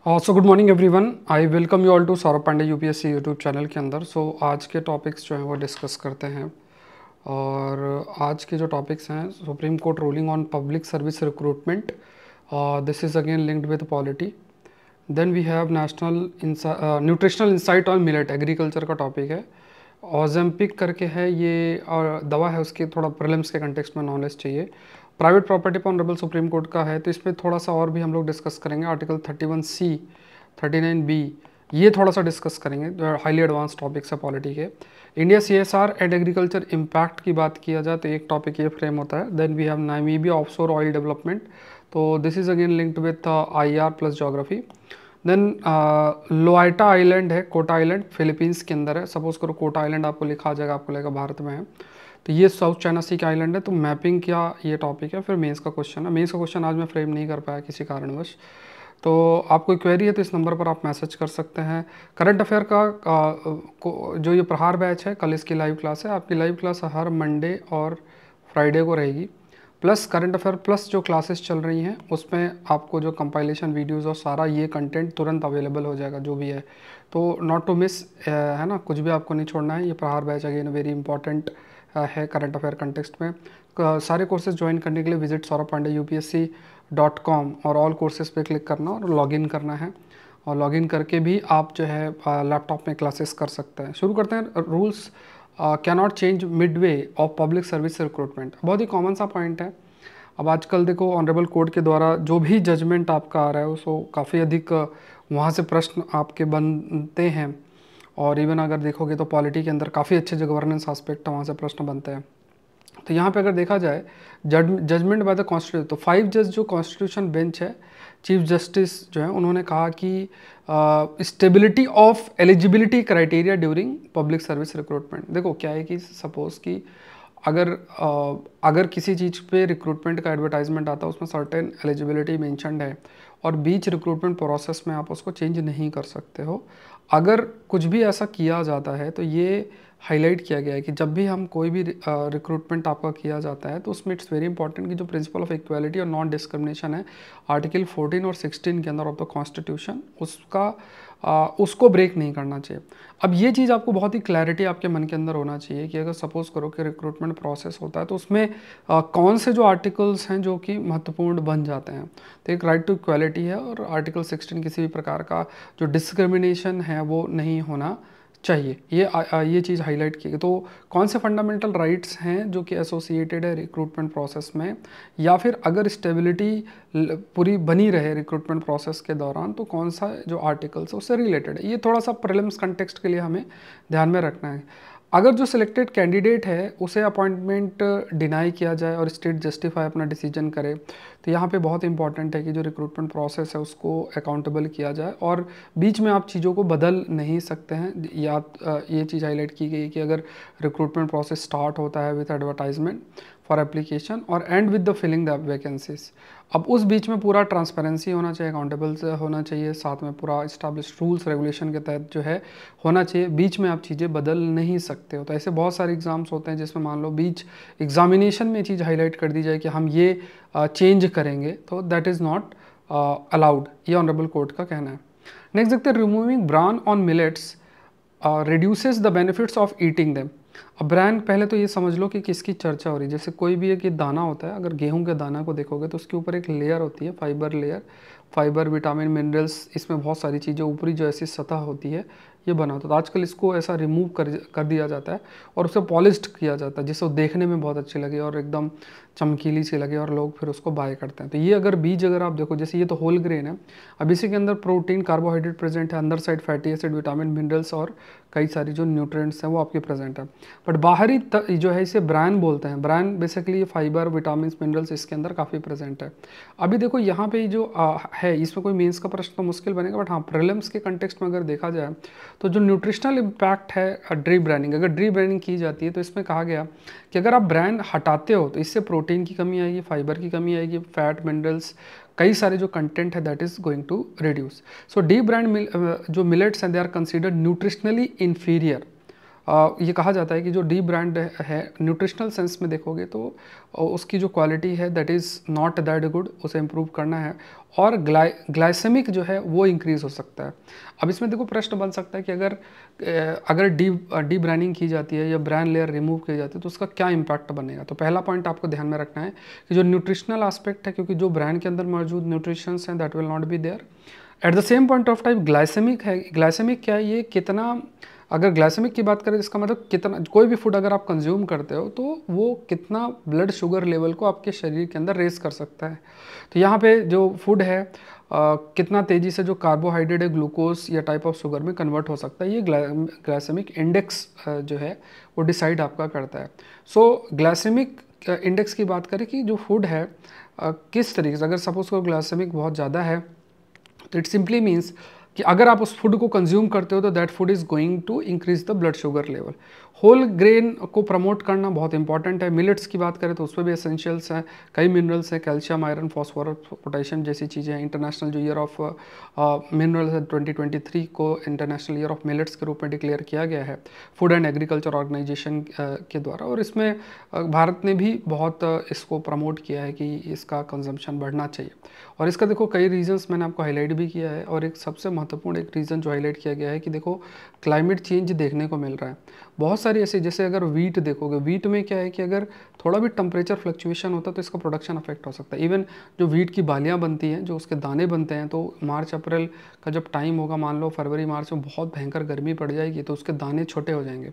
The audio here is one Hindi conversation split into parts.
So good morning everyone, I welcome you all to Saurabh Pandey UPSC YouTube channel के अंदर। आज के टॉपिक्स जो हैं वो डिस्कस करते हैं। और आज के जो टॉपिक्स हैं, Supreme Court ruling on public service recruitment, this is again linked with polity. Then we have national nutritional insight on millet, agriculture का टॉपिक है। ओजेम्पिक करके है ये, और दवा है, उसकी थोड़ा प्रीलिम्स के कंटेक्स्ट में नॉलेज चाहिए। प्राइवेट प्रॉपर्टी पर ऑनरेबल सुप्रीम कोर्ट का है, तो इसमें थोड़ा सा और भी हम लोग डिस्कस करेंगे। आर्टिकल 31C 39B, ये थोड़ा सा डिस्कस करेंगे, जो हाईली एडवांस टॉपिक्स है पॉलिटी के। India CSR and agriculture impact की बात किया जाए तो एक टॉपिक ये फ्रेम होता है। Then we have Namibia offshore oil development, तो this is again linked with IR plus geography. Then Loaita island है, कोटा आइलैंड फिलीपींस के अंदर है। सपोज करो कोटा आइलैंड आपको लिखा आ जाएगा, आपको लगेगा भारत में है, तो ये साउथ चाइना सी का आइलैंड है। तो मैपिंग क्या ये टॉपिक है, फिर मेंस का क्वेश्चन है। मेंस का क्वेश्चन आज मैं फ्रेम नहीं कर पाया किसी कारणवश, तो आपको क्वेरी है तो इस नंबर पर आप मैसेज कर सकते हैं। करंट अफेयर का जो ये प्रहार बैच है, कल इसकी लाइव क्लास है। आपकी लाइव क्लास हर मंडे और फ्राइडे को रहेगी। प्लस करंट अफेयर प्लस जो क्लासेस चल रही हैं उसमें आपको जो कंपाइलेशन वीडियोस और सारा ये कंटेंट तुरंत अवेलेबल हो जाएगा जो भी है। तो नॉट टू मिस, है ना, कुछ भी आपको नहीं छोड़ना है। ये प्रहार बैच अगेन वेरी इंपॉर्टेंट है करंट अफेयर कंटेक्स्ट में। सारे कोर्सेज ज्वाइन करने के लिए विजिट saurabhpandeyupsc.com और ऑल कोर्सेज पे क्लिक करना और लॉगिन करना है। और लॉगिन करके भी आप जो है लैपटॉप में क्लासेस कर सकते हैं। शुरू करते हैं। Rules cannot change Midway of public service recruitment, बहुत ही कॉमन सा पॉइंट है। अब आजकल देखो ऑनरेबल कोर्ट के द्वारा जो भी जजमेंट आपका आ रहा है उसको काफ़ी अधिक वहाँ से प्रश्न आपके बनते हैं। और इवन अगर देखोगे तो पॉलिटी के अंदर काफ़ी अच्छे जो गवर्नेंस आस्पेक्ट है वहाँ से प्रश्न बनते हैं। तो यहाँ पे अगर देखा जाए जजमेंट बाय द कॉन्स्टिट्यूशन, तो 5 जज जो कॉन्स्टिट्यूशन बेंच है, चीफ जस्टिस जो है, उन्होंने कहा कि stability of eligibility criteria during public service recruitment. देखो क्या है कि सपोज कि अगर किसी चीज़ पे रिक्रूटमेंट का एडवर्टाइजमेंट आता है, उसमें सर्टेन एलिजिबिलिटी मेंशन्ड है और बीच रिक्रूटमेंट प्रोसेस में आप उसको चेंज नहीं कर सकते हो। अगर कुछ भी ऐसा किया जाता है तो ये हाईलाइट किया गया है कि जब भी हम कोई भी रिक्रूटमेंट आपका किया जाता है तो उसमें इट्स वेरी इंपॉर्टेंट कि जो प्रिंसिपल ऑफ इक्वालिटी और नॉन डिस्क्रिमिनेशन है, आर्टिकल 14 और 16 के अंदर ऑफ द कॉन्स्टिट्यूशन, उसको ब्रेक नहीं करना चाहिए। अब ये चीज़ आपको बहुत ही क्लैरिटी आपके मन के अंदर होना चाहिए कि अगर सपोज करो कि रिक्रूटमेंट प्रोसेस होता है तो उसमें कौन से जो आर्टिकल्स हैं जो कि महत्वपूर्ण बन जाते हैं। तो एक राइट टू इक्वालिटी है, और आर्टिकल 16 किसी भी प्रकार का जो डिस्क्रिमिनेशन है वो नहीं होना चाहिए। ये चीज़ हाईलाइट की गई। तो कौन से फंडामेंटल राइट्स हैं जो कि एसोसिएटेड है रिक्रूटमेंट प्रोसेस में, या फिर अगर स्टेबिलिटी पूरी बनी रहे रिक्रूटमेंट प्रोसेस के दौरान तो कौन सा जो आर्टिकल्स है उससे रिलेटेड है। ये थोड़ा सा प्रीलिम्स कंटेक्स्ट के लिए हमें ध्यान में रखना है। अगर जो सिलेक्टेड कैंडिडेट है उसे अपॉइंटमेंट डिनाई किया जाए और स्टेट जस्टिफाई अपना डिसीजन करे, तो यहाँ पे बहुत इंपॉर्टेंट है कि जो रिक्रूटमेंट प्रोसेस है उसको अकाउंटेबल किया जाए और बीच में आप चीज़ों को बदल नहीं सकते हैं। या ये चीज़ हाईलाइट की गई कि अगर रिक्रूटमेंट प्रोसेस स्टार्ट होता है विथ एडवर्टाइजमेंट फॉर एप्लीकेशन और and with the filling the vacancies, अब उस बीच में पूरा ट्रांसपेरेंसी होना चाहिए, अकाउंटेबल से होना चाहिए, साथ में पूरा इस्टेब्लिश रूल्स रेगुलेशन के तहत जो है होना चाहिए। बीच में आप चीज़ें बदल नहीं सकते हो। तो ऐसे बहुत सारे एग्जाम्स होते हैं जिसमें मान लो बीच एग्जामिनेशन में चीज़ हाईलाइट कर दी जाए कि हम ये चेंज करेंगे, तो दैट इज़ नॉट अलाउड, ये ऑनरेबल कोर्ट का कहना है। नेक्स्ट देखते हैं, removing bran on millets reduces the benefits of eating them. अब ब्रांड, पहले तो ये समझ लो कि किसकी चर्चा हो रही है। जैसे कोई भी एक दाना होता है, अगर गेहूं के दाना को देखोगे तो उसके ऊपर एक लेयर होती है, fibre layer, fibre vitamin minerals, इसमें बहुत सारी चीज़ें, ऊपरी जो ऐसी सतह होती है ये बना होता है। तो आजकल इसको ऐसा रिमूव कर दिया जाता है और उसे पॉलिश्ड किया जाता है जिससे वो देखने में बहुत अच्छी लगे और एकदम चमकीली सी लगे और लोग फिर उसको बाय करते हैं। तो ये अगर बीज अगर आप देखो, जैसे ये तो होल ग्रेन है, अब इसी के अंदर प्रोटीन, कार्बोहाइड्रेट प्रेजेंट है, अंदर side fatty acid, vitamin, minerals और कई सारी जो न्यूट्रिएंट्स हैं वो आपके प्रेजेंट है। बट बाहरी जो है इसे ब्रान बोलते हैं। ब्रान बेसिकली ये फाइबर, विटामिन, मिनरल्स इसके अंदर काफ़ी प्रेजेंट है। अभी देखो यहाँ पे जो है, इसमें कोई मेंस का प्रश्न तो मुश्किल बनेगा, बट हाँ प्रीलिम्स के कंटेक्स्ट में अगर देखा जाए तो जो न्यूट्रिशनल इम्पैक्ट है ड्री ब्रांडिंग, अगर ड्री ब्रांडिंग की जाती है तो इसमें कहा गया कि अगर आप ब्रांड हटाते हो तो इससे प्रोटीन की कमी आएगी, फाइबर की कमी आएगी, फैट, मिनरल्स, कई सारे जो कंटेंट है that is going to reduce. So the brand जो मिलेट्स हैं they are considered nutritionally inferior ये कहा जाता है कि जो डी ब्रांड है न्यूट्रिशनल सेंस में देखोगे तो उसकी जो क्वालिटी है that is not that good, उसे इम्प्रूव करना है, और ग्लाइसेमिक जो है वो इंक्रीज़ हो सकता है। अब इसमें देखो प्रश्न बन सकता है कि अगर डी ब्रांडिंग की जाती है या ब्रांड लेयर रिमूव की जाती है तो उसका क्या इम्पैक्ट बनेगा। तो पहला पॉइंट आपको ध्यान में रखना है कि जो न्यूट्रिशनल एस्पेक्ट है, क्योंकि जो ब्रांड के अंदर मौजूद न्यूट्रिशंस हैं that will not be there. At the same point of time glycaemic है, ग्लाइसेमिक क्या है, ये कितना, अगर ग्लाइसेमिक की बात करें इसका मतलब कितना, कोई भी फूड अगर आप कंज्यूम करते हो तो वो कितना ब्लड शुगर लेवल को आपके शरीर के अंदर रेस कर सकता है। तो यहाँ पे जो फूड है कितना तेज़ी से जो कार्बोहाइड्रेट है ग्लूकोज या टाइप ऑफ शुगर में कन्वर्ट हो सकता है, ये ग्लाइसेमिक इंडेक्स जो है वो डिसाइड आपका करता है। सो ग्लाइसेमिक इंडेक्स की बात करें कि जो फूड है किस तरीके से, अगर सपोज को ग्लाइसेमिक बहुत ज़्यादा है तो इट सिंपली मीन्स कि अगर आप उस फूड को कंज्यूम करते हो तो that food is going to increase the blood sugar level. Whole grain को प्रमोट करना बहुत इंपॉर्टेंट है। मिलेट्स की बात करें तो उसमें भी एसेंशियल्स हैं, कई मिनरल्स हैं, कैल्शियम, आयरन, फास्फोरस, पोटेशियम जैसी चीज़ें हैं। इंटरनेशनल जो ईयर ऑफ मिनरल्स है 2023 को इंटरनेशनल ईयर ऑफ मिलेट्स के रूप में डिक्लेयर किया गया है फूड एंड एग्रीकल्चर ऑर्गेनाइजेशन के द्वारा, और इसमें भारत ने भी बहुत इसको प्रमोट किया है कि इसका कंजम्पशन बढ़ना चाहिए। और इसका देखो कई रीजंस मैंने आपको हाईलाइट भी किया है, और एक सबसे महत्वपूर्ण एक रीज़न जो हाईलाइट किया गया है कि देखो क्लाइमेट चेंज देखने को मिल रहा है। बहुत सारी ऐसे, जैसे अगर वीट देखोगे, वीट में क्या है कि अगर थोड़ा भी टेम्परेचर फ्लक्चुएशन होता है तो इसका प्रोडक्शन अफेक्ट हो सकता है। इवन जो वीट की बालियाँ बनती हैं, जो उसके दाने बनते हैं, तो मार्च अप्रैल का जब टाइम होगा, मान लो फरवरी मार्च में बहुत भयंकर गर्मी पड़ जाएगी तो उसके दाने छोटे हो जाएंगे।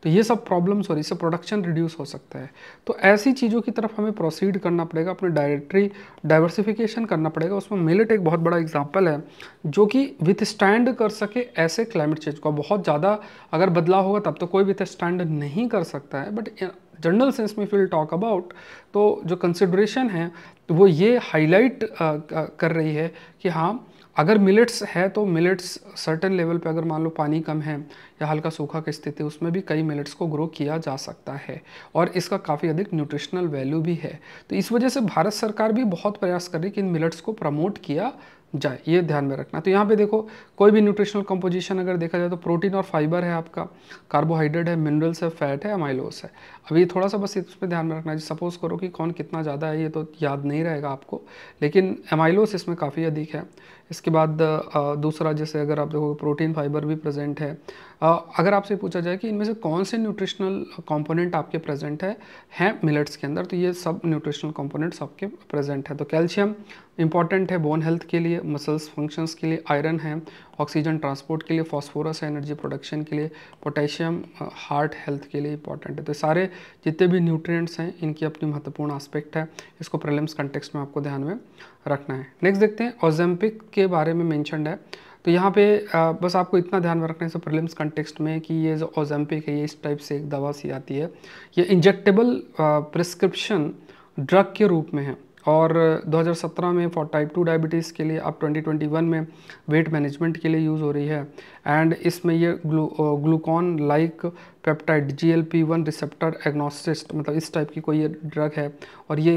तो ये सब प्रॉब्लम्स हो रही, इससे प्रोडक्शन रिड्यूस हो सकता है। तो ऐसी चीज़ों की तरफ हमें प्रोसीड करना पड़ेगा, अपने डायरेक्टरी डाइवर्सिफिकेशन करना पड़ेगा। उसमें मिलेट एक बहुत बड़ा एग्जाम्पल है जो कि विथ स्टैंड कर सके ऐसे क्लाइमेट चेंज को। बहुत ज़्यादा अगर बदलाव होगा तब तो कोई विथ स्टैंड नहीं कर सकता है, बट जनरल सेंस में फिल टॉक अबाउट, तो जो कंसिडरेशन है तो वो ये हाईलाइट कर रही है कि हाँ, अगर मिलेट्स है तो मिलेट्स सर्टेन लेवल पे, अगर मान लो पानी कम है या हल्का सूखा की स्थिति, उसमें भी कई मिलेट्स को ग्रो किया जा सकता है, और इसका काफ़ी अधिक न्यूट्रिशनल वैल्यू भी है। तो इस वजह से भारत सरकार भी बहुत प्रयास कर रही है कि इन मिलेट्स को प्रमोट किया जाए, ये ध्यान में रखना। तो यहाँ पे देखो कोई भी न्यूट्रिशनल कंपोजिशन अगर देखा जाए तो प्रोटीन और फाइबर है आपका, कार्बोहाइड्रेट है, मिनरल्स है, फैट है, अमाइलोस है। अब ये थोड़ा सा बस इस पर ध्यान में रखना है। सपोज करो कि कौन कितना ज़्यादा है ये तो याद नहीं रहेगा आपको, लेकिन अमाइलोस इसमें काफ़ी अधिक है। इसके बाद दूसरा, जैसे अगर आप देखोगे प्रोटीन फाइबर भी प्रेजेंट है। अगर आपसे पूछा जाए कि इनमें से कौन से न्यूट्रिशनल कंपोनेंट आपके प्रेजेंट हैं मिलेट्स के अंदर, तो ये सब न्यूट्रिशनल कंपोनेंट्स आपके प्रेजेंट है। तो कैल्शियम इंपॉर्टेंट है बोन हेल्थ के लिए, मसल्स फंक्शंस के लिए, आयरन है ऑक्सीजन ट्रांसपोर्ट के लिए, फॉस्फोरस है एनर्जी प्रोडक्शन के लिए, पोटेशियम हार्ट हेल्थ के लिए इंपॉर्टेंट है। तो सारे जितने भी न्यूट्रिएंट्स हैं इनकी अपनी महत्वपूर्ण एस्पेक्ट है, इसको प्रीलिम्स कंटेक्स्ट में आपको ध्यान में रखना है। नेक्स्ट देखते हैं, ओजेम्पिक के बारे में मेंशन्ड है। तो यहाँ पे बस आपको इतना ध्यान में रखना है प्रीलिम्स कंटेक्स्ट में कि ये जो ओजेम्पिक है ये इस टाइप से एक दवा सी आती है, ये इंजेक्टेबल प्रिस्क्रिप्शन ड्रग के रूप में है, और 2017 में फॉर टाइप 2 डायबिटीज़ के लिए, अब 2021 में वेट मैनेजमेंट के लिए यूज़ हो रही है। एंड इसमें ये glucagon like peptide GLP-1 receptor agonist, मतलब इस टाइप की कोई ये ड्रग है, और ये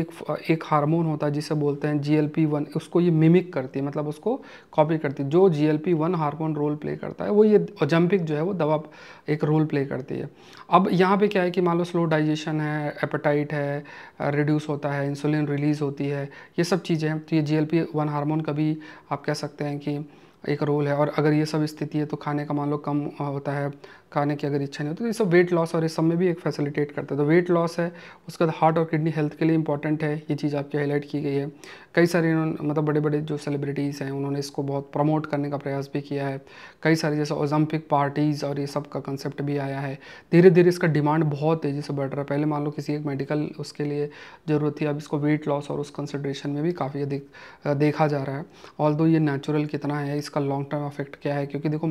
एक हार्मोन होता है जिसे बोलते हैं GLP-1, उसको ये मिमिक करती है, मतलब उसको कॉपी करती है। जो GLP-1 हार्मोन रोल प्ले करता है वो ये ओजेम्पिक जो है वो दवा एक रोल प्ले करती है। अब यहाँ पे क्या है कि मान लो स्लो डाइजेशन है, एपेटाइट है रिड्यूस होता है, इंसुलिन रिलीज़ होती है, ये सब चीज़ें हैं। तो ये GLP-1 हार्मोन का भी आप कह सकते हैं कि एक रोल है। और अगर ये सब स्थिति है तो खाने का मान लो कम होता है, खाने की अगर इच्छा नहीं होती तो ये सब वेट लॉस और इस सब में भी एक फैसिलिटेट करता है। तो वेट लॉस है, उसके बाद हार्ट और किडनी हेल्थ के लिए इंपॉर्टेंट है, ये चीज़ आपकी हाईलाइट की गई है। कई सारे मतलब बड़े बड़े जो सेलिब्रिटीज़ हैं उन्होंने इसको बहुत प्रमोट करने का प्रयास भी किया है। कई सारे जैसे ओलंपिक पार्टीज़ और ये सब का कंसेप्ट भी आया है। धीरे धीरे इसका डिमांड बहुत तेज़ी से बढ़ रहा है। पहले मान लो किसी एक मेडिकल उसके लिए ज़रूरत थी, अब इसको वेट लॉस और उस कंसिड्रेशन में भी काफ़ी अधिक देखा जा रहा है। ऑल्दो ये नेचुरल कितना है, इसका लॉन्ग टर्म इफेक्ट क्या है, क्योंकि देखो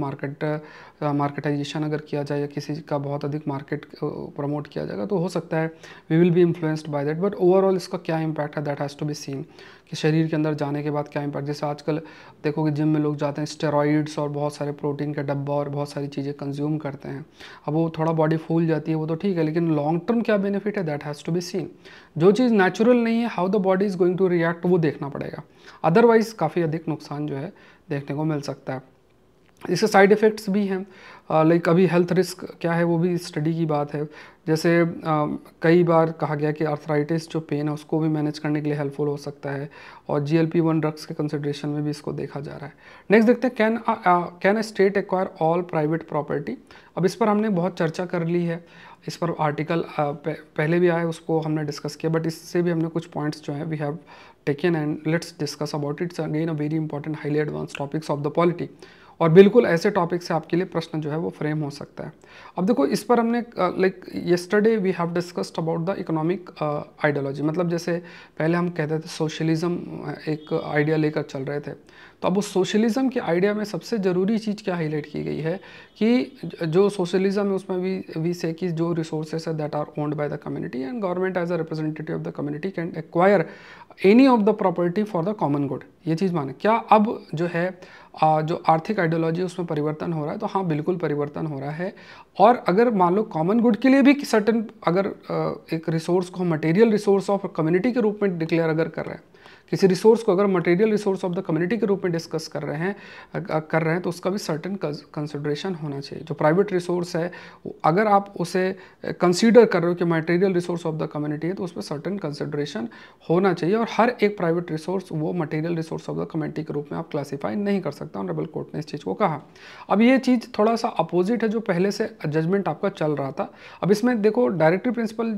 मार्केटाइजेशन अगर किया जाए या किसी का बहुत अधिक मार्केट प्रमोट किया जाएगा तो हो सकता है we will be influenced by that, but overall इसका क्या इम्पैक्ट है that has to be seen, कि शरीर के अंदर जाने के बाद क्या इम्पैक्ट। जैसे आजकल देखोगे जिम में लोग जाते हैं, स्टेरॉइड्स और बहुत सारे प्रोटीन का डब्बा और बहुत सारी चीज़ें कंज्यूम करते हैं। अब वो थोड़ा बॉडी फूल जाती है वो तो ठीक है, लेकिन लॉन्ग टर्म क्या बेनिफिट है that has to be seen. जो चीज़ नेचुरल नहीं है, how the body is going to react, वो देखना पड़ेगा। अदरवाइज़ काफ़ी अधिक नुकसान जो है देखने को मिल सकता है। इसके साइड इफ़ेक्ट्स भी हैं, लाइक अभी हेल्थ रिस्क क्या है वो भी स्टडी की बात है। जैसे कई बार कहा गया कि आर्थराइटिस जो पेन है उसको भी मैनेज करने के लिए हेल्पफुल हो सकता है, और GLP-1 ड्रग्स के कंसिड्रेशन में भी इसको देखा जा रहा है। नेक्स्ट देखते हैं, can a state acquire all private property. अब इस पर हमने बहुत चर्चा कर ली है, इस पर आर्टिकल पहले भी आया है, उसको हमने डिस्कस किया, बट इससे भी हमने कुछ पॉइंट्स जो हैं we have taken and let's discuss about it's again a very important highly advance topics of the polity. और बिल्कुल ऐसे टॉपिक से आपके लिए प्रश्न जो है वो फ्रेम हो सकता है। अब देखो इस पर हमने like yesterday we have discussed about the economic ideology, मतलब जैसे पहले हम कहते थे सोशलिज्म एक आइडिया लेकर चल रहे थे, तो अब उस सोशलिज्म के आइडिया में सबसे ज़रूरी चीज़ क्या हाईलाइट की गई है कि जो सोशलिज्म है उसमें वी से कि जो रिसोर्सेज है that are owned by the community and government as a representative of the community can acquire any of the property for the common good. ये चीज़ माने क्या अब जो है जो आर्थिक आइडियोलॉजी उसमें परिवर्तन हो रहा है, तो हाँ बिल्कुल परिवर्तन हो रहा है। और अगर मान लो कॉमन गुड के लिए भी सर्टन अगर एक रिसोर्स को मटेरियल रिसोर्स ऑफ कम्युनिटी के रूप में डिक्लेयर अगर कर रहे हैं, किसी रिसोर्स को अगर material resource of the community के रूप में डिस्कस कर रहे हैं तो उसका भी सर्टेन कंसिडरेशन होना चाहिए। जो प्राइवेट रिसोर्स है अगर आप उसे कंसीडर कर रहे हो कि material resource of the community है, तो उस पर सर्टेन कंसिडरेशन होना चाहिए, और हर एक प्राइवेट रिसोर्स वो material resource of the community के रूप में आप क्लासीफाई नहीं कर सकते। ऑनरेबल कोर्ट ने इस चीज़ को कहा। अब ये चीज़ थोड़ा सा अपोजिट है जो पहले से जजमेंट आपका चल रहा था। अब इसमें देखो डायरेक्टिव प्रिंसिपल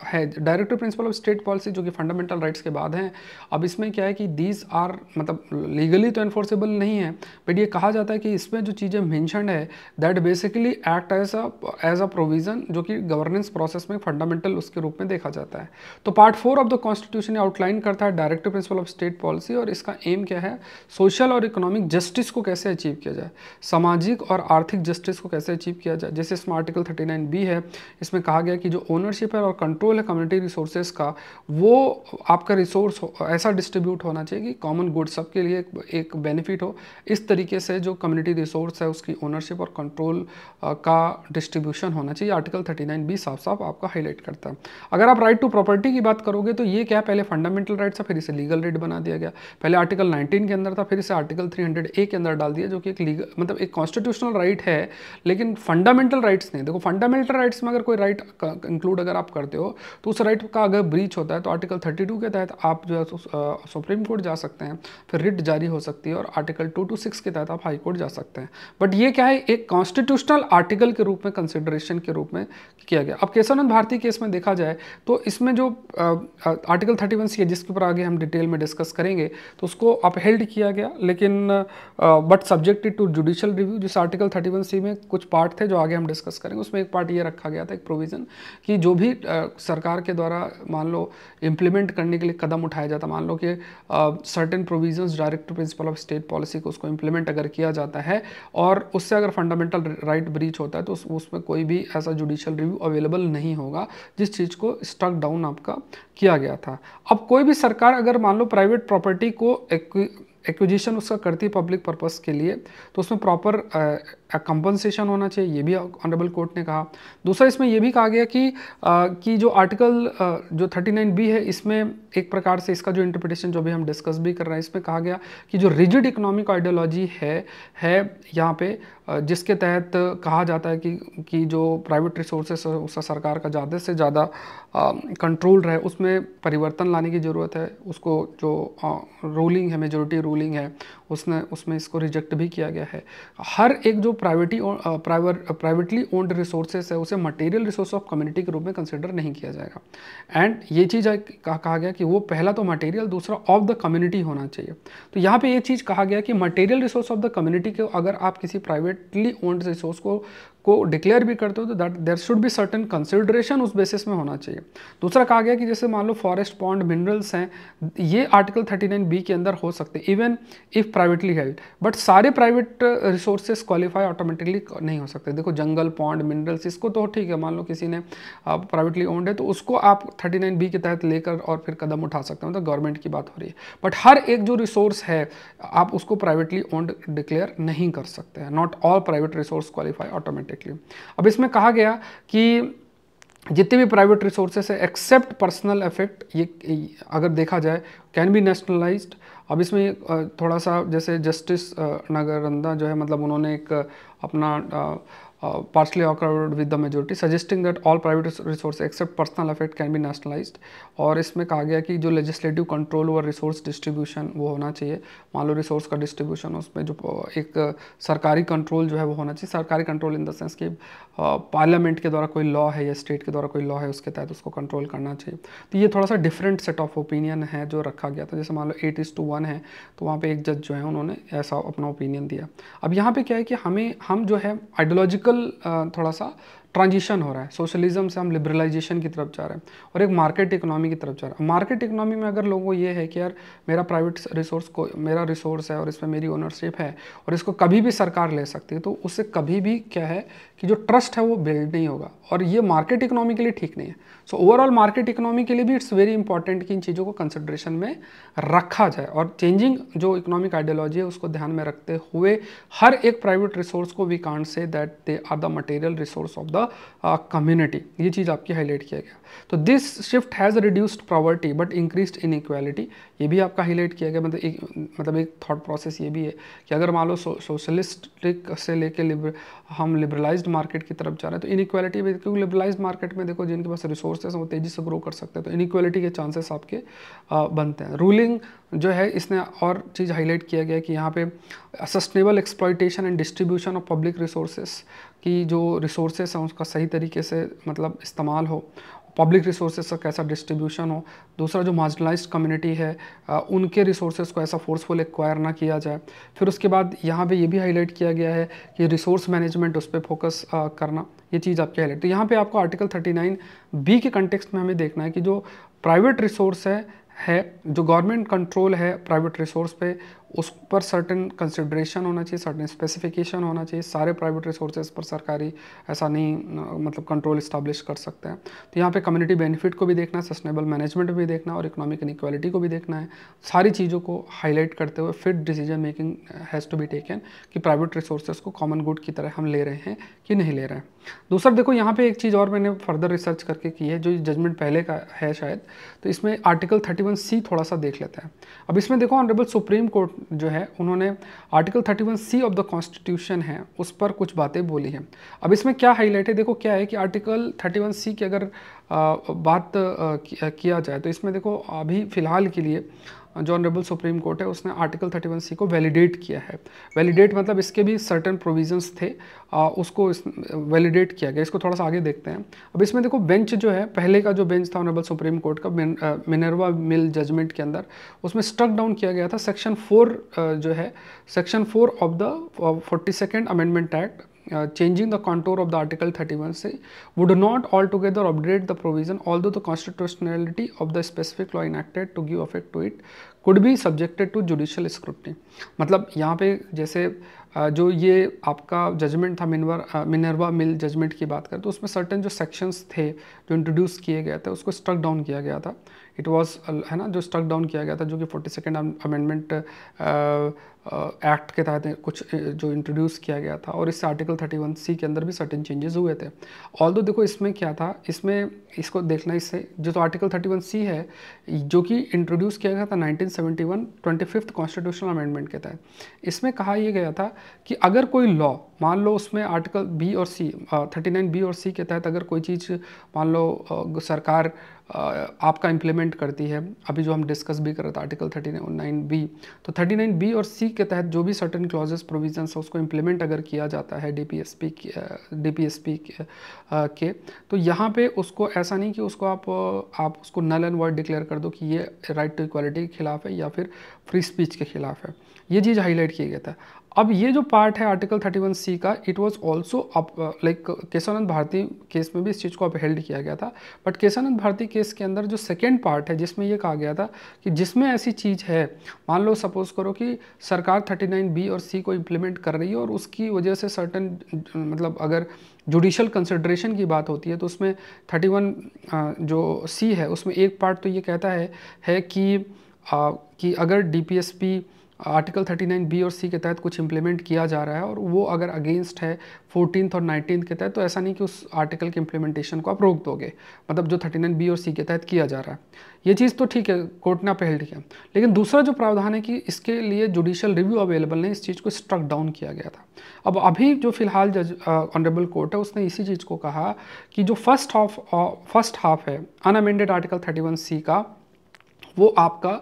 है, directive principle of state policy जो कि फंडामेंटल राइट्स के बाद हैं। अब इसमें क्या है कि दीज आर मतलब लीगली तो एनफोर्सेबल नहीं है, बट ये कहा जाता है कि इसमें जो चीज़ें मेंशन है that basically act as a provision जो कि गवर्नेंस प्रोसेस में फंडामेंटल उसके रूप में देखा जाता है। तो part 4 of the constitution outline करता है directive principle of state policy, और इसका एम क्या है, सोशल और इकोनॉमिक जस्टिस को कैसे अचीव किया जाए, सामाजिक और आर्थिक जस्टिस को कैसे अचीव किया जाए। जैसे इसमें आर्टिकल 39B है, इसमें कहा गया कि जो ओनरशिप है और कंट्रोल है कम्युनिटी रिसोर्सेज का, वो आपका रिसोर्स ऐसा डिस्ट्रीब्यूट होना चाहिए कि कॉमन गुड सबके लिए एक बेनिफिट हो। इस तरीके से जो कम्युनिटी रिसोर्स है उसकी ओनरशिप और कंट्रोल का डिस्ट्रीब्यूशन होना चाहिए। आर्टिकल 39B साफ साफ आपका हाईलाइट करता है। अगर आप राइट टू प्रॉपर्टी की बात करोगे तो ये क्या, पहले फंडामेंटल राइट्स था, फिर इसे लीगल राइट बना दिया गया। पहले आर्टिकल 19 के अंदर था, फिर इसे आर्टिकल 300A के अंदर डाल दिया, जो कि एक लीगल मतलब एक कॉन्स्टिट्यूशनल राइट है लेकिन फंडामेंटल राइट्स नहीं। देखो फंडामेंटल राइट्स में अगर कोई राइट इंक्लूड अगर आप करते हो तो उस राइट का अगर ब्रीच होता है तो आर्टिकल 32 के तहत आप जो है सुप्रीम कोर्ट जा सकते हैं, फिर रिट जारी हो सकती है, और आर्टिकल 226 के तहत आप हाई कोर्ट जा सकते हैं। बट ये क्या है, एक कॉन्स्टिट्यूशनल आर्टिकल के रूप में कंसिडरेशन के रूप में किया गया। अब केशवानंद भारती केस में देखा जाए तो इसमें जो आर्टिकल 31C है जिसके ऊपर आगे हम डिटेल में डिस्कस करेंगे, तो उसको अपहेल्ड किया गया, लेकिन but subjected to judicial review. जिस आर्टिकल 31C में कुछ पार्ट थे जो आगे हम डिस्कस करेंगे, उसमें एक पार्ट ये रखा गया था, एक प्रोविजन, कि जो भी सरकार के द्वारा मान लो इम्प्लीमेंट करने के लिए कदम उठाया जाता, मान लो कि certain provisions directive principle of state policy को उसको इम्प्लीमेंट अगर किया जाता है और उससे अगर फंडामेंटल राइट ब्रीच होता है तो उसमें कोई भी ऐसा जुडिशियल रिव्यू अवेलेबल नहीं होगा, जिस चीज़ को स्टक डाउन आपका किया गया था। अब कोई भी सरकार अगर मान लो प्राइवेट प्रॉपर्टी को एक्विजिशन उसका करती है पब्लिक पर्पस के लिए, तो उसमें प्रॉपर कंपनसेशन होना चाहिए, ये भी ऑनरेबल कोर्ट ने कहा। दूसरा इसमें ये भी कहा गया कि जो आर्टिकल जो 39B है, इसमें एक प्रकार से इसका जो इंटरप्रिटेशन जो भी हम डिस्कस भी कर रहे हैं, इसमें कहा गया कि जो रिजिड इकोनॉमिक आइडियोलॉजी है यहाँ पे, जिसके तहत कहा जाता है कि जो प्राइवेट रिसोर्सेस उसका सरकार का ज़्यादा से ज़्यादा कंट्रोल रहे, उसमें परिवर्तन लाने की ज़रूरत है। उसको जो रूलिंग है, मेजोरिटी रूलिंग है, उसमें इसको रिजेक्ट भी किया गया है। हर एक जो प्राइवेटली ओन्ड रिसोर्सेस है उसे मटेरियल रिसोर्स ऑफ कम्युनिटी के रूप में कंसिडर नहीं किया जाएगा। एंड ये चीज़ कहा गया कि वो पहला तो मटेरियल, दूसरा ऑफ द कम्युनिटी होना चाहिए। तो यहाँ पे ये चीज़ कहा गया कि material resource of the community को अगर आप किसी प्राइवेटली ओन्ड रिसोर्स को डिक्लेयर भी करते हो तो that there should be certain consideration उस बेसिस में होना चाहिए। दूसरा कहा गया कि जैसे मान लो फॉरेस्ट, पॉन्ड, मिनरल्स हैं, ये आर्टिकल 39B के अंदर हो सकते हैं even if privately held, but सारे प्राइवेट रिसोर्सेज क्वालिफाई ऑटोमेटिकली नहीं हो सकते। देखो जंगल, पॉन्ड, मिनरल्स, इसको तो ठीक है, मान लो किसी ने प्राइवेटली ओन्ड है तो उसको आप 39B के तहत लेकर और फिर कदम उठा सकते हो, मतलब गवर्नमेंट की बात हो रही है। बट हर एक जो रिसोर्स है आप उसको प्राइवेटली ओन्ड डिक्लेयर नहीं कर सकते हैं। Not all private resource qualify automatically. अब इसमें कहा गया कि जितने भी प्राइवेट रिसोर्सेस है एक्सेप्ट पर्सनल इफेक्ट, ये अगर देखा जाए कैन बी नेशनलाइज्ड। अब इसमें थोड़ा सा जैसे जस्टिस नगरंदा जो है, मतलब उन्होंने एक अपना partially occurred with the majority suggesting that all private resources except personal effect can be nationalized। और इसमें कहा गया कि जो legislative control over resource distribution वो होना चाहिए। मान लो रिसोर्स का डिस्ट्रीब्यूशन, उसमें जो एक सरकारी कंट्रोल जो है वो होना चाहिए। सरकारी कंट्रोल इन द सेंस कि पार्लियामेंट के द्वारा कोई लॉ है या स्टेट के द्वारा कोई लॉ है उसके तहत उसको कंट्रोल करना चाहिए। तो ये थोड़ा सा डिफरेंट सेट ऑफ ओपिनियन है जो रखा गया था। जैसे मान लो 8:1 है तो वहाँ पे एक जज जो है उन्होंने ऐसा अपना ओपिनियन दिया। अब यहाँ पे क्या है कि हम जो है आइडियोलॉजिकल थोड़ा सा ट्रांजिशन हो रहा है, सोशलिज्म से हम लिबरलाइजेशन की तरफ जा रहे हैं और एक मार्केट इकोनॉमी की तरफ जा रहे हैं। मार्केट इकोनॉमी में अगर लोगों को ये है कि यार मेरा प्राइवेट रिसोर्स को, मेरा रिसोर्स है और इसमें मेरी ओनरशिप है और इसको कभी भी सरकार ले सकती है, तो उससे कभी भी क्या है कि जो ट्रस्ट है वो बिल्ड नहीं होगा और ये मार्केट इकोनॉमी के लिए ठीक नहीं है। सो ओवरऑल मार्केट इकोनॉमी के लिए भी इट्स वेरी इंपॉर्टेंट कि इन चीज़ों को कंसिडरेशन में रखा जाए और चेंजिंग जो इकोनॉमिक आइडियोलॉजी है उसको ध्यान में रखते हुए हर एक प्राइवेट रिसोर्स को we can't say that they are the material resource of the community. ये चीज़ आपकी हाईलाइट किया गया। तो this shift has reduced poverty but increased inequality, ये भी आपका हाईलाइट किया गया। मतलब एक थॉट प्रोसेस ये भी है कि अगर मान लो सोशलिस्टिक से लेके हम लिबरलाइज्ड मार्केट की तरफ जा रहे हैं तो इनइक्वालिटी भी, क्योंकि लिबरलाइज्ड मार्केट में देखो जिनके पास रिसोर्सेज हैं वो तेज़ी से ग्रो कर सकते हैं, तो इनइक्वालिटी के चांसेस आपके बनते हैं। रूलिंग जो है इसने और चीज़ हाईलाइट किया गया कि यहाँ पे sustainable exploitation and distribution of public resources की जो रिसोर्सेज हैं उसका सही तरीके से मतलब इस्तेमाल हो, पब्लिक रिसोर्सेज का कैसा डिस्ट्रीब्यूशन हो। दूसरा जो मार्जिनलाइज्ड कम्युनिटी है उनके रिसोर्सेज को ऐसा फोर्सफुल एक्वायर ना किया जाए। फिर उसके बाद यहाँ पे ये भी हाईलाइट किया गया है कि रिसोर्स मैनेजमेंट उस पर फोकस करना, ये चीज़ आपकी हाईलाइट। तो यहाँ पे आपको आर्टिकल 39B के कंटेक्स्ट में हमें देखना है कि जो प्राइवेट रिसोर्स है जो गवर्नमेंट कंट्रोल है प्राइवेट रिसोर्स पे, उस पर सर्टेन कंसिडरेशन होना चाहिए, सर्टेन स्पेसिफिकेशन होना चाहिए। सारे प्राइवेट रिसोर्सेज पर सरकारी ऐसा नहीं मतलब कंट्रोल इस्टेब्लिश कर सकते हैं। तो यहाँ पे कम्युनिटी बेनिफिट को भी देखना है, सस्टेनेबल मैनेजमेंट भी देखना है और इकोनॉमिक इनइक्वालिटी को भी देखना है। सारी चीज़ों को हाईलाइट करते हुए फिर decision making has to be taken कि प्राइवेट रिसोर्सेज को कॉमन गुड की तरह हम ले रहे हैं कि नहीं ले रहे हैं। दूसरा देखो यहाँ पे एक चीज़ और मैंने फर्दर रिसर्च करके की है, जो जजमेंट पहले का है शायद, तो इसमें आर्टिकल 31C थोड़ा सा देख लेते हैं। अब इसमें देखो ऑनरेबल सुप्रीम कोर्ट जो है उन्होंने article 31C of the constitution है उस पर कुछ बातें बोली हैं। अब इसमें क्या हाईलाइट है, देखो क्या है कि आर्टिकल 31C की अगर बात किया जाए तो इसमें देखो अभी फ़िलहाल के लिए जो ऑनरेबल सुप्रीम कोर्ट है उसने आर्टिकल 31C को वैलिडेट किया है। वैलिडेट मतलब इसके भी सर्टेन प्रोविजंस थे, उसको वैलिडेट किया गया। इसको थोड़ा सा आगे देखते हैं। अब इसमें देखो बेंच जो है, पहले का जो बेंच था ऑनरेबल सुप्रीम कोर्ट का मिनर्वा मिल जजमेंट के अंदर, उसमें स्ट्रक डाउन किया गया था सेक्शन 4 जो है, section 4 of the 42nd amendment act changing the contour of the article 31C would not altogether update the provision although the constitutionality of the specific law enacted to give effect to it could be subjected to judicial scrutiny। मतलब यहाँ पे जैसे जो ये आपका जजमेंट था मिनर्वा मिल जजमेंट की बात करें तो उसमें सर्टेन जो सेक्शंस थे जो इंट्रोड्यूस किए गए थे उसको स्ट्रक डाउन किया गया था। इट वाज है ना, जो स्ट्रक डाउन किया गया था जो कि 42nd अमेंडमेंट एक्ट के तहत कुछ जो इंट्रोड्यूस किया गया था और इससे आर्टिकल 31C के अंदर भी सर्टेन चेंजेस हुए थे। ऑल्दो देखो इसमें क्या था, इसमें इसको देखना, इससे जो तो आर्टिकल 31C है जो कि इंट्रोड्यूस किया गया था 1971 25th कॉन्स्टिट्यूशनल अमेंडमेंट के तहत। इसमें कहा यह गया था कि अगर कोई लॉ, मान लो उसमें आर्टिकल B और C 39B और C के तहत अगर कोई चीज़ मान लो सरकार आपका इम्प्लीमेंट करती है, अभी जो हम डिस्कस भी कर रहे थे आर्टिकल 39B, तो 39B और C के तहत जो भी सर्टेन क्लॉजेस प्रोविजंस है उसको इम्प्लीमेंट अगर किया जाता है DPSP के, तो यहाँ पे उसको ऐसा नहीं कि उसको आप उसको नल एंड वॉइड डिक्लेयर कर दो कि ये राइट टू इक्वालिटी के खिलाफ है या फिर फ्री स्पीच के खिलाफ है। ये चीज़ हाईलाइट किया गया था। अब ये जो पार्ट है आर्टिकल 31C का, it was also like Kesavananda Bharati case में भी इस चीज़ को अपहेल्ड किया गया था। बट केशवानंद भारती केस के अंदर जो सेकेंड पार्ट है जिसमें ये कहा गया था कि जिसमें ऐसी चीज़ है, मान लो सपोज करो कि सरकार 39B और C को इम्प्लीमेंट कर रही है और उसकी वजह से सर्टन मतलब अगर जुडिशल कंसिडरेशन की बात होती है तो उसमें 31 जो C है उसमें एक पार्ट तो ये कहता है कि अगर DPSP आर्टिकल 39B और सी के तहत कुछ इंप्लीमेंट किया जा रहा है और वो अगर अगेंस्ट है 14th और 19th के तहत, तो ऐसा नहीं कि उस आर्टिकल के इंप्लीमेंटेशन को आप रोक दोगे, मतलब जो 39B और सी के तहत किया जा रहा है ये चीज़ तो ठीक है, कोर्ट ने अपहेल्ड किया। लेकिन दूसरा जो प्रावधान है कि इसके लिए जुडिशियल रिव्यू अवेलेबल नहीं, इस चीज़ को स्ट्रक डाउन किया गया था। अब अभी जो फिलहाल जज ऑनरेबल कोर्ट है उसने इसी चीज़ को कहा कि जो फर्स्ट हाफ है अनअमेंडेड आर्टिकल 31C का, वो आपका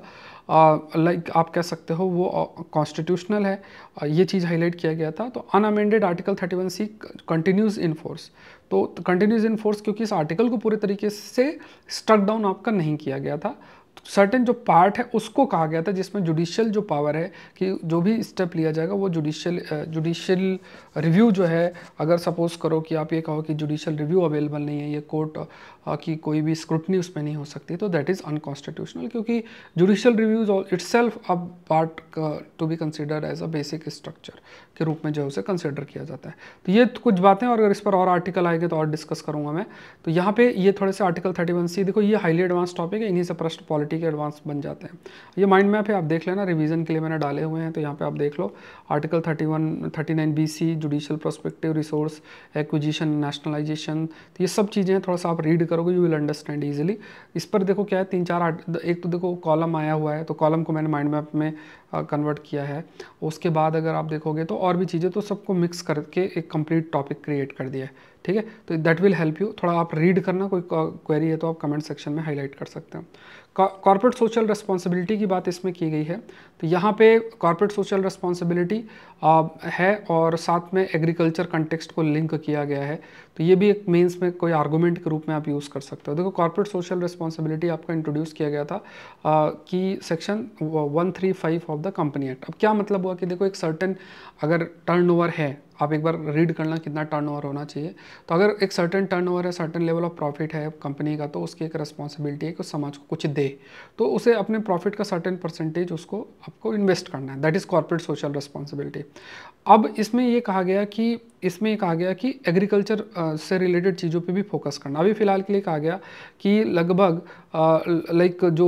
लाइक आप कह सकते हो वो कॉन्स्टिट्यूशनल है, ये चीज़ हाईलाइट किया गया था। तो unamended article 31C continues in force, तो कंटिन्यूज इन फोर्स क्योंकि इस आर्टिकल को पूरे तरीके से स्ट्रक डाउन आपका नहीं किया गया था, सर्टेन जो पार्ट है उसको कहा गया था जिसमें जुडिशियल जो पावर है कि जो भी स्टेप लिया जाएगा वो जुडिशियल रिव्यू जो है, अगर सपोज करो कि आप ये कहो कि जुडिशियल रिव्यू अवेलेबल नहीं है, ये कोर्ट की कोई भी स्क्रूटनी उसमें नहीं हो सकती, तो दैट इज़ अनकॉन्स्टिट्यूशनल, क्योंकि जुडिशियल रिव्यूज इटसेल्फ अब part to be considered as a basic structure के रूप में जो है उसे कंसिडर किया जाता है। तो ये कुछ बातें, और अगर इस पर और आर्टिकल आएंगे तो और डिस्कस करूंगा मैं। तो यहाँ पे ये थोड़े से आर्टिकल 31C देखो, ये हाईली एडवांस टॉपिक है, इन्हीं से प्रश्न पॉलिटी के एडवांस बन जाते हैं। ये माइंड मैप है, आप देख लेना, रिवीजन के लिए मैंने डाले हुए हैं, तो यहाँ पे आप देख लो article 39BC judicial prospective, resource acquisition, nationalisation, तो ये सब चीज़ें थोड़ा सा आप रीड करोगे यू विल अंडरस्टैंड ईजिली। इस पर देखो क्या है, 3-4 एक तो देखो कॉलम आया हुआ है, तो कॉलम को मैंने माइंड मैप में कन्वर्ट किया है। उसके बाद अगर आप देखोगे तो और भी चीज़ें, तो सबको मिक्स करके एक कंप्लीट टॉपिक क्रिएट कर दिया है, ठीक है। तो दैट विल हेल्प यू, थोड़ा आप रीड करना, कोई क्वेरी है तो आप कमेंट सेक्शन में हाईलाइट कर सकते हैं। कॉर्पोरेट सोशल रिस्पॉन्सिबिलिटी की बात इसमें की गई है, तो यहाँ पे कॉर्पोरेट सोशल रिस्पॉन्सिबिलिटी है और साथ में एग्रीकल्चर कंटेक्स्ट को लिंक किया गया है, तो ये भी एक मेंस में कोई आर्गूमेंट के रूप में आप यूज़ कर सकते हो। देखो कॉर्पोरेट सोशल रिस्पॉन्सिबिलिटी आपका इंट्रोड्यूस किया गया था कि section 135 of the company act. अब क्या मतलब हुआ कि देखो एक सर्टेन अगर टर्नओवर है, आप एक बार रीड करना कितना टर्नओवर होना चाहिए, तो अगर एक सर्टेन टर्नओवर है, सर्टेन लेवल ऑफ प्रॉफिट है कंपनी का, तो उसकी एक रिस्पॉन्सिबिलिटी है कि समाज को कुछ दे, तो उसे अपने प्रॉफिट का सर्टेन परसेंटेज उसको आपको इन्वेस्ट करना है, that is corporate social responsibility. अब इसमें ये कहा गया कि एग्रीकल्चर से रिलेटेड चीज़ों पे भी फोकस करना। अभी फ़िलहाल के लिए कहा गया कि लगभग लाइक जो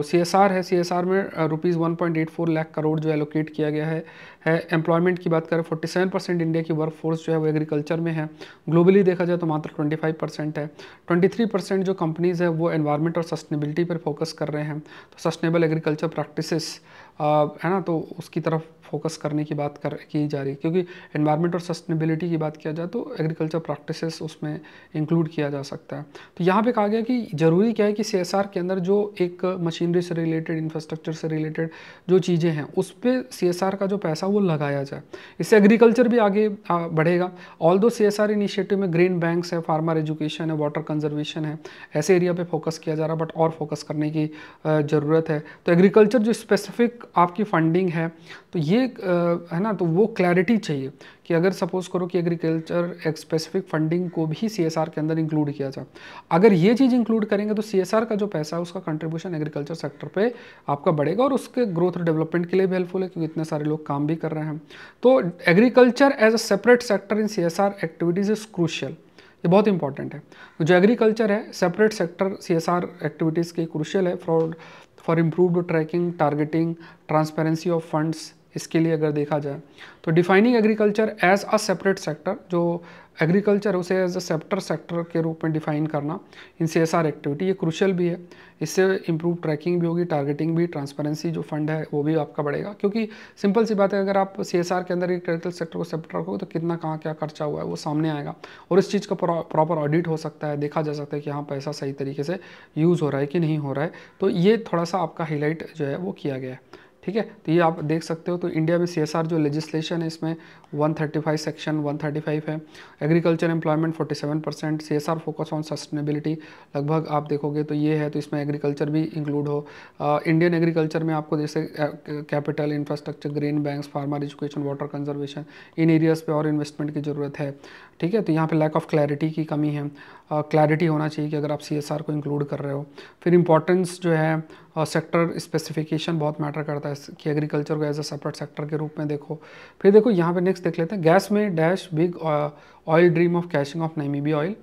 CSR है, CSR में ₹1.84 लाख करोड़ जो एलोकेट किया गया है। एम्प्लॉयमेंट की बात करें 47% इंडिया की वर्क फोर्स जो है वो एग्रीकल्चर में है। ग्लोबली देखा जाए तो मात्र 25% है। 23% जो कंपनीज़ है वो एनवायरनमेंट और सस्टेनेबिलिटी पर फोकस कर रहे हैं, तो सस्टेनेबल एग्रीकल्चर प्रैक्टिसेस है ना, तो उसकी तरफ फोकस करने की बात की जा रही है, क्योंकि एनवायरनमेंट और सस्टेनेबिलिटी की बात किया जाए तो एग्रीकल्चर प्रैक्टिसेस उसमें इंक्लूड किया जा सकता है। तो यहाँ पे कहा गया कि ज़रूरी क्या है कि CSR के अंदर जो एक मशीनरी से रिलेटेड, इंफ्रास्ट्रक्चर से रिलेटेड जो चीज़ें हैं उस पर CSR का जो पैसा वो लगाया जाए, इससे एग्रीकल्चर भी आगे बढ़ेगा। ऑल्दो CSR इनिशिएटिव में ग्रीन बैंक्स है, फार्मर एजुकेशन है, वाटर कंजर्वेशन है, ऐसे एरिया पे फोकस किया जा रहा है, बट और फोकस करने की ज़रूरत है। तो एग्रीकल्चर जो स्पेसिफिक आपकी फंडिंग है, तो ये है ना, तो वो क्लैरिटी चाहिए कि अगर सपोज करो कि एग्रीकल्चर एक स्पेसिफिक फंडिंग को भी CSR के अंदर इंक्लूड किया जाए, अगर ये चीज़ इंक्लूड करेंगे तो CSR का जो पैसा है उसका कंट्रीब्यूशन एग्रीकल्चर सेक्टर पे आपका बढ़ेगा और उसके ग्रोथ और डेवलपमेंट के लिए भी हेल्पफुल है, क्योंकि इतने सारे लोग काम भी कर रहे हैं। तो agriculture as a separate sector in CSR activities is crucial, ये बहुत इंपॉर्टेंट है। जो एग्रीकल्चर है सेपरेट सेक्टर CSR एक्टिविटीज़ की क्रूशियल है for improved tracking, targeting, transparency of funds. इसके लिए अगर देखा जाए तो defining agriculture as a separate sector, जो एग्रीकल्चर उसे एज अ सेप्टर सेक्टर के रूप में डिफाइन करना इन CSR एक्टिविटी, ये क्रूशियल भी है। इससे इम्प्रूव ट्रैकिंग भी होगी, टारगेटिंग भी, ट्रांसपेरेंसी जो फंड है वो भी आपका बढ़ेगा, क्योंकि सिंपल सी बात है अगर आप CSR के अंदर एग्रीकल्चर सेक्टर को सेप्टर रखोगे तो कितना कहाँ क्या खर्चा हुआ है वो सामने आएगा और इस चीज़ का प्रॉपर ऑडिट हो सकता है, देखा जा सकता है कि हाँ पैसा सही तरीके से यूज़ हो रहा है कि नहीं हो रहा है। तो ये थोड़ा सा आपका हाईलाइट जो है वो किया गया है, ठीक है। तो ये आप देख सकते हो। तो इंडिया में CSR जो लेजिस्लेशन है इसमें 135 सेक्शन 135 है। Agriculture employment 47%, CSR focus on sustainability लगभग आप देखोगे तो ये है, तो इसमें एग्रीकल्चर भी इंक्लूड हो। इंडियन एग्रीकल्चर में आपको जैसे capital, infrastructure, green banks, farmer education, water conservation, इन एरियाज़ पे और इन्वेस्टमेंट की ज़रूरत है, ठीक है। तो यहाँ पे लैक ऑफ क्लैरिटी की कमी है, क्लैरिटी होना चाहिए कि अगर आप CSR को इंक्लूड कर रहे हो। फिर इंपॉर्टेंस जो है सेक्टर स्पेसिफिकेशन बहुत मैटर करता है कि एग्रीकल्चर को एज अ सेपरेट सेक्टर के रूप में देखो। फिर देखो यहाँ पे नेक्स्ट देख लेते हैं, गैस में dash big oil dream of caching of Namibia oil.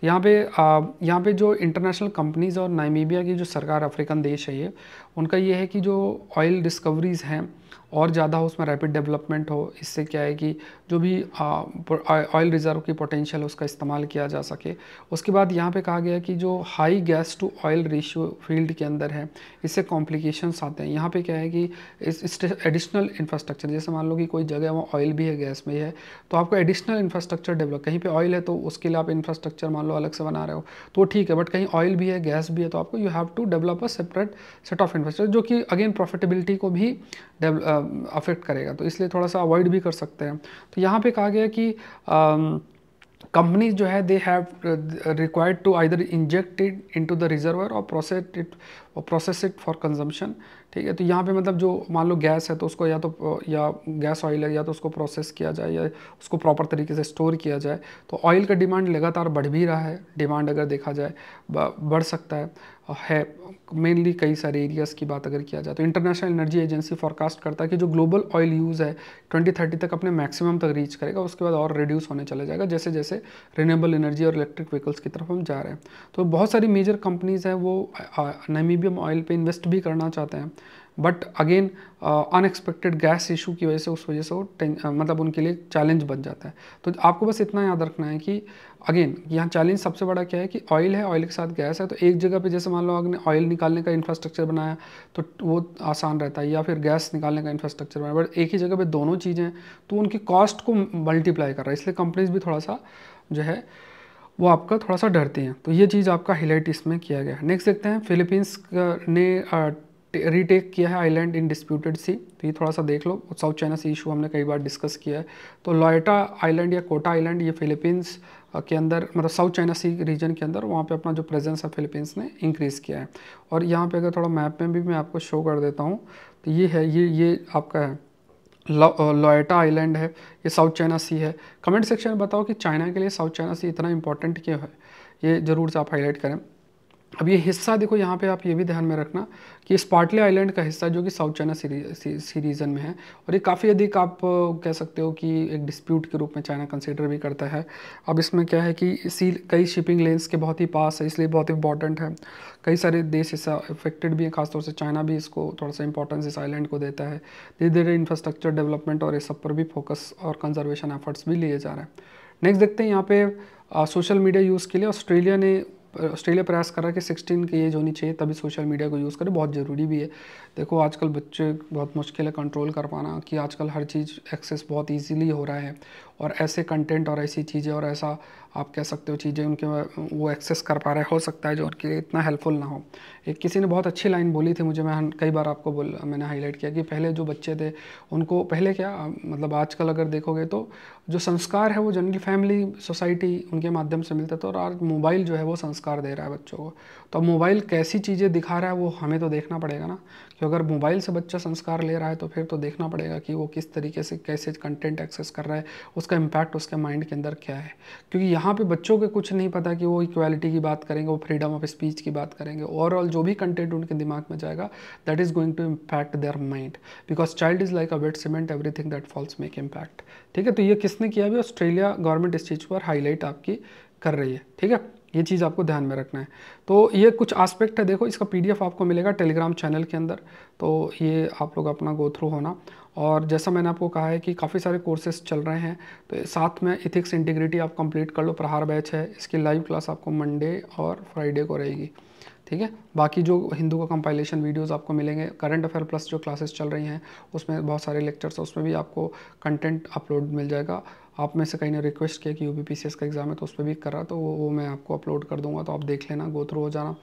तो यहाँ पे जो इंटरनेशनल कंपनीज़ और नामीबिया की जो सरकार, अफ्रीकन देश है ये, उनका ये है कि जो ऑयल डिस्कवरीज़ हैं और ज़्यादा हो, उसमें रैपिड डेवलपमेंट हो। इससे क्या है कि जो भी ऑयल रिज़र्व की पोटेंशियल है उसका इस्तेमाल किया जा सके। उसके बाद यहाँ पे कहा गया कि जो high gas to oil ratio field के अंदर है, इससे कॉम्प्लिकेशंस आते हैं। यहाँ पे क्या है कि इस एडिशनल इंफ्रास्ट्रक्चर, जैसे मान लो कि कोई जगह वहाँ ऑयल भी है, गैस भी है, तो आपको एडिशनल इंफ्रास्ट्रक्चर डेवलप, कहीं पे ऑयल है तो उसके लिए आप इंफ्रास्ट्रक्चर मान लो अलग से बना रहे हो तो ठीक है, बट कहीं ऑयल भी है, गैस भी है, तो आपको you have to develop a separate set of infrastructure, जो कि अगेन प्रॉफिटेबिलिटी को भी अफेक्ट करेगा, तो इसलिए थोड़ा सा अवॉइड भी कर सकते हैं। तो यहाँ पे कहा गया कि कंपनीज जो है they have required to either inject it into the reservoir और प्रोसेस इट फॉर कंजम्पशन। ठीक है, तो यहाँ पे मतलब जो मान लो गैस है तो उसको या गैस ऑयल है, या तो उसको प्रोसेस किया जाए या उसको प्रॉपर तरीके से स्टोर किया जाए। तो ऑयल का डिमांड लगातार बढ़ भी रहा है, डिमांड अगर देखा जाए बढ़ सकता है मेनली कई सारे एरियाज़ की बात अगर किया जाए तो। इंटरनेशनल एनर्जी एजेंसी फोरकास्ट करता है कि जो ग्लोबल ऑयल यूज़ है 2030 तक अपने मैक्सिमम तक रीच करेगा, उसके बाद और रिड्यूस होने चले जाएगा जैसे जैसे रिन्यूएबल एनर्जी और इलेक्ट्रिक व्हीकल्स की तरफ हम जा रहे हैं। तो बहुत सारी मेजर कंपनीज़ हैं वो नामीबियम ऑयल पे इन्वेस्ट भी करना चाहते हैं, but again unexpected gas issue की वजह से उस वजह से वो मतलब उनके लिए चैलेंज बन जाता है। तो आपको बस इतना याद रखना है कि अगेन यहाँ चैलेंज सबसे बड़ा क्या है कि ऑयल है, ऑयल के साथ गैस है, तो एक जगह पे जैसे मान लो आपने ऑयल निकालने का इंफ्रास्ट्रक्चर बनाया तो वो आसान रहता है, या फिर गैस निकालने का इंफ्रास्ट्रक्चर बनाया, बट एक ही जगह पे दोनों चीज़ें हैं तो उनकी कॉस्ट को मल्टीप्लाई कर रहा है, इसलिए कंपनीज भी थोड़ा सा जो है वो आपका थोड़ा सा डरती हैं। तो ये चीज़ आपका हाईलाइट इसमें किया गया है। नेक्स्ट देखते हैं, फिलीपींस ने रीटेक किया है आइलैंड इन डिस्प्यूटेड सी, तो ये थोड़ा सा देख लो। साउथ चाइना सी इशू हमने कई बार डिस्कस किया है। तो लोएटा आइलैंड या कोटा आइलैंड ये फिलीपींस के अंदर, मतलब साउथ चाइना सी रीजन के अंदर, वहाँ पे अपना जो प्रेजेंस है फिलीपींस ने इंक्रीज़ किया है। और यहाँ पे अगर थोड़ा मैप में भी मैं आपको शो कर देता हूँ तो ये है, ये आपका है लोएटा आइलैंड है, ये साउथ चाइना सी है। कमेंट सेक्शन में बताओ कि चाइना के लिए साउथ चाइना सी इतना इंपॉर्टेंट क्यों है, ये ज़रूर से आप हाईलाइट करें। अब ये हिस्सा देखो, यहाँ पे आप ये भी ध्यान में रखना कि स्पार्टले आइलैंड का हिस्सा जो कि साउथ चाइना सी रीजन में है, और ये काफ़ी अधिक आप कह सकते हो कि एक डिस्प्यूट के रूप में चाइना कंसीडर भी करता है। अब इसमें क्या है कि कई शिपिंग लेन्स के बहुत ही पास है, इसलिए बहुत इंपॉर्टेंट है। कई सारे देश इससे अफेक्टेड भी हैं, खासतौर से चाइना भी इसको थोड़ा सा इंपॉर्टेंस इस आइलैंड को देता है। धीरे धीरे इंफ्रास्ट्रक्चर डेवलपमेंट और इस सब पर भी फोकस और कंजर्वेशन एफर्ट्स भी लिए जा रहे हैं। नेक्स्ट देखते हैं यहाँ पे सोशल मीडिया यूज़ के लिए ऑस्ट्रेलिया प्रयास कर रहा है कि 16 की एज होनी चाहिए तभी सोशल मीडिया को यूज़ करें, बहुत ज़रूरी भी है। देखो आजकल बच्चे बहुत मुश्किल है कंट्रोल कर पाना, कि आजकल हर चीज़ एक्सेस बहुत इजीली हो रहा है, और ऐसे कंटेंट और ऐसी चीज़ें और ऐसा आप कह सकते हो चीज़ें उनके वो एक्सेस कर पा रहे हो सकता है जो उनके लिए इतना हेल्पफुल ना हो। एक किसी ने बहुत अच्छी लाइन बोली थी मुझे, मैं कई बार आपको मैंने हाईलाइट किया कि पहले जो बच्चे थे उनको पहले क्या, मतलब आजकल अगर देखोगे तो जो संस्कार है वो जनरली फैमिली सोसाइटी उनके माध्यम से मिलता था, और आज मोबाइल जो है वो संस्कार दे रहा है बच्चों को। तो मोबाइल कैसी चीज़ें दिखा रहा है वो हमें तो देखना पड़ेगा ना, कि अगर मोबाइल से बच्चा संस्कार ले रहा है तो फिर तो देखना पड़ेगा कि वो किस तरीके से कैसे कंटेंट एक्सेस कर रहा है, उसका इम्पैक्ट उसके माइंड के अंदर क्या है। क्योंकि यहाँ पे बच्चों को कुछ नहीं पता कि वो इक्वालिटी की बात करेंगे, वो फ्रीडम ऑफ स्पीच की बात करेंगे, ओवरऑल जो भी कंटेंट उनके दिमाग में जाएगा that is going to impact their mind, because child is like a wet cement, everything that falls make impact. ठीक है, तो ये किसने किया भी, ऑस्ट्रेलिया गवर्नमेंट इस चीज़ पर हाईलाइट आपकी कर रही है। ठीक है, ये चीज़ आपको ध्यान में रखना है। तो ये कुछ एस्पेक्ट है, देखो इसका PDF आपको मिलेगा टेलीग्राम चैनल के अंदर, तो ये आप लोग अपना गो थ्रू होना। और जैसा मैंने आपको कहा है कि काफ़ी सारे कोर्सेज चल रहे हैं, तो साथ में इथिक्स इंटीग्रिटी आप कंप्लीट कर लो, प्रहार बैच है, इसकी लाइव क्लास आपको मंडे और फ्राइडे को रहेगी। ठीक है, बाकी जो हिंदू का कंपाइलेशन वीडियोस आपको मिलेंगे, करंट अफेयर प्लस जो क्लासेस चल रही हैं उसमें बहुत सारे लेक्चर्स हैं, उसमें भी आपको कंटेंट अपलोड मिल जाएगा। आप में से कहीं ने रिक्वेस्ट किया कि UPPCS का एग्ज़ाम है तो उस पर भी कर रहा, तो वो मैं आपको अपलोड कर दूंगा, तो आप देख लेना, गो थ्रू हो जाना।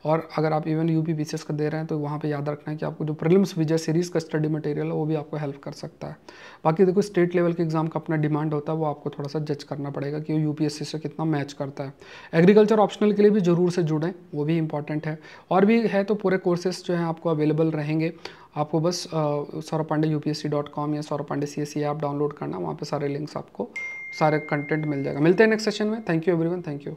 और अगर आप इवन UPPCS का दे रहे हैं तो वहाँ पे याद रखना है कि आपको जो प्रीलिम्स विजय सीरीज़ का स्टडी मटेरियल है वो भी आपको हेल्प कर सकता है। बाकी देखो स्टेट लेवल के एग्ज़ाम का अपना डिमांड होता है, वो आपको थोड़ा सा जज करना पड़ेगा कि वो UPSC से कितना मैच करता है। एग्रीकल्चर ऑप्शनल के लिए भी ज़रूर से जुड़ें, वो भी इंपॉर्टेंट है। और भी है तो पूरे कोर्सेज जो हैं आपको अवेलेबल रहेंगे, आपको बस saurabh.pandey.upsc.com या Saurabh Pandey CSE app download करना, वहाँ पे सारे लिंक्स आपको सारे कंटेंट मिल जाएगा। मिलते हैं नेक्स्ट सेशन में। Thank you everyone, thank you.